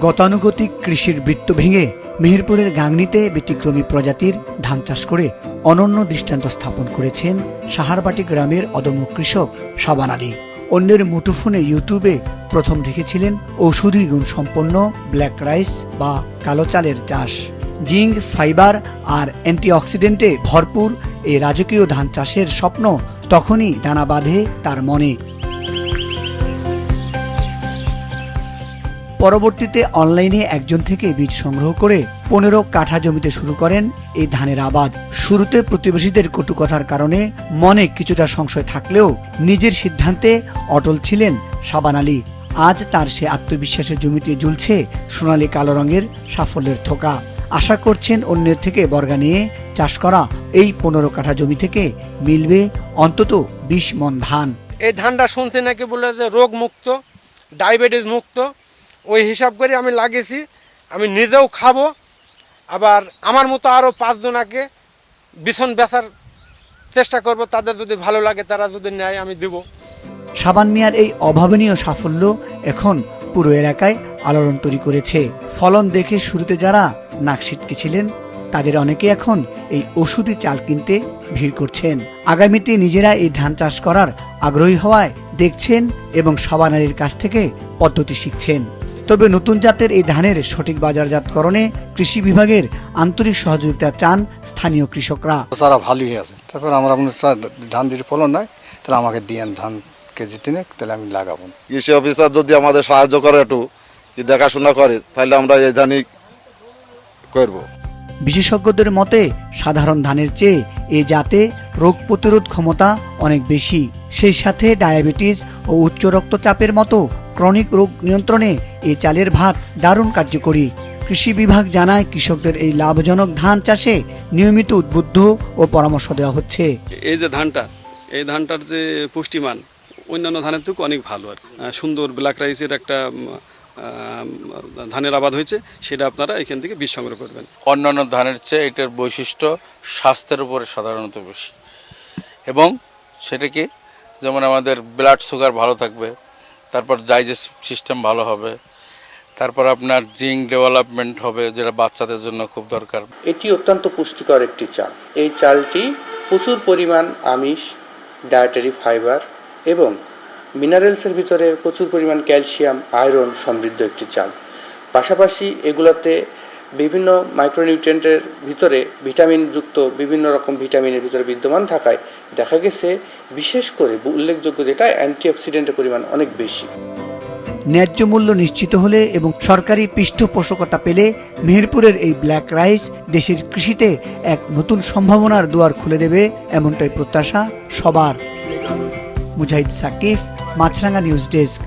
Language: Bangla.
গতানুগতিক কৃষির বৃত্ত ভেঙে মেহেরপুরের গাংনীতে ব্যতিক্রমী প্রজাতির ধান চাষ করে অনন্য দৃষ্টান্ত স্থাপন করেছেন সাহারবাটি গ্রামের অদম্য কৃষক শাবান আলী। অন্যের মুঠোফোনে ইউটিউবে প্রথম দেখেছিলেন ঔষধি গুণসম্পন্ন ব্ল্যাক রাইস বা কালো চালের চাষ। জিঙ্ক, ফাইবার আর অ্যান্টিঅক্সিডেন্টে ভরপুর এই রাজকীয় ধান চাষের স্বপ্ন তখনই দানা বাঁধে তার মনে। পরবর্তীতে অনলাইনে একজন থেকে বীজ সংগ্রহ করে 15 কাঠা জমিতে শুরু করেন এই ধানের আবাদ। শুরুতে প্রতিবেশীদের কটু কথার কারণে মনে কিছুটা সংশয় থাকলেও নিজের সিদ্ধান্তে অটল ছিলেন শাবান আলী। আজ তার সে আত্মবিশ্বাসের জমিতে ঝুলছে সোনালী কালো রঙের সাফল্যের থোকা। আশা করছেন অন্যের থেকে বর্গা নিয়ে চাষ করা এই 15 কাঠা জমি থেকে মিলবে অন্তত 20 মণ ধান। এই ধানটা শুনছে নাকি বলে যে রোগ মুক্ত, ডায়াবেটিস মুক্ত, ওই হিসাব করে আমি লাগিয়েছি। আমি নিজেও খাবো, আবার আমার মতো আরও 5 জনাকে বিছন বেচার চেষ্টা করব। তাদের যদি ভালো লাগে, তারা যদি নেয়, আমি দেব। শাবান মিয়ার এই অভাবনীয় সাফল্য এখন পুরো এলাকায় আলোড়ন তৈরি করেছে। ফলন দেখে শুরুতে যারা নাক ছিটকেছিলেন তাদের অনেকে এখন এই ওষুধি চাল কিনতে ভিড় করছেন। আগামীতে নিজেরা এই ধান চাষ করার আগ্রহী হওয়ায় দেখছেন এবং শাবান আলীর কাছ থেকে পদ্ধতি শিখছেন। তবে নতুন জাতের এই ধানের সঠিক বাজারজাতকরণে কৃষি বিভাগের আন্তরিক সহযোগিতা চান স্থানীয় কৃষকরা। সারা ভালোই আছে। তারপর আমরা ধান যদি ফলন নাই তাহলে আমাকে দিয়েন ধান কেজি 3, তাহলে আমি লাগাবো। কৃষি অফিসার যদি আমাদের সাহায্য করে, একটু দেখাশোনা করে, তাহলে আমরা এই ধানই করব। বিশেষজ্ঞদের মতে সাধারণ ধানের চেয়ে এই জাতে রোগ প্রতিরোধ ক্ষমতা অনেক বেশি। সেই সাথে ডায়াবেটিস ও উচ্চ রক্তচাপের মতো ক্রনিক রোগ নিয়ন্ত্রণে এই চালের ভাত দারুণ কার্যকরী। কৃষি বিভাগ জানায় কৃষকদের এই লাভজনক ধান চাষে নিয়মিত উদ্বুদ্ধ ও পরামর্শ দেওয়া হচ্ছে। এই যে ধানটা, এই ধানটার যে পুষ্টিমান অন্যান্য ধানের থেকে অনেক ভালো। আর সুন্দর ব্ল্যাক রাইসের একটা ধানের আবাদ হয়েছে, সেটা আপনারা এখান থেকে বীজ সংগ্রহ করবেন। অন্যান্য ধানের চেয়ে এটার বৈশিষ্ট্য স্বাস্থ্যের উপরে সাধারণত বেশি, এবং সেটা কি, যেমন আমাদের ব্লাড সুগার ভালো থাকবে, তারপর ডাইজেস্টিভ সিস্টেম ভালো হবে, তারপর আপনার জিঙ্ক ডেভেলপমেন্ট হবে, যেটা বাচ্চাদের জন্য খুব দরকার। এটি অত্যন্ত পুষ্টিকর একটি চাল। এই চালটি প্রচুর পরিমাণ আমিষ, ডায়েটারি ফাইবার এবং মিনারেলসের ভিতরে প্রচুর পরিমাণ ক্যালসিয়াম, আয়রন সমৃদ্ধ একটি চাল। পাশাপাশি এগুলোতে বিভিন্ন মাইক্রোনিউট্রিয়েন্টের ভিতরে ভিটামিনযুক্ত বিভিন্ন রকম ভিটামিনের ভিতরে বিদ্যমান থাকায় দেখা গেছে বিশেষ করে উল্লেখযোগ্য যেটা অ্যান্টিঅক্সিডেন্টের পরিমাণ অনেক বেশি। ন্যায্য মূল্য নিশ্চিত হলে এবং সরকারি পৃষ্ঠপোষকতা পেলে মেহেরপুরের এই ব্ল্যাক রাইস দেশের কৃষিতে এক নতুন সম্ভাবনার দুয়ার খুলে দেবে, এমনটাই প্রত্যাশা সবার। মুজাহিদ সাকিফ, মাছরাঙ্গা নিউজ ডেস্ক।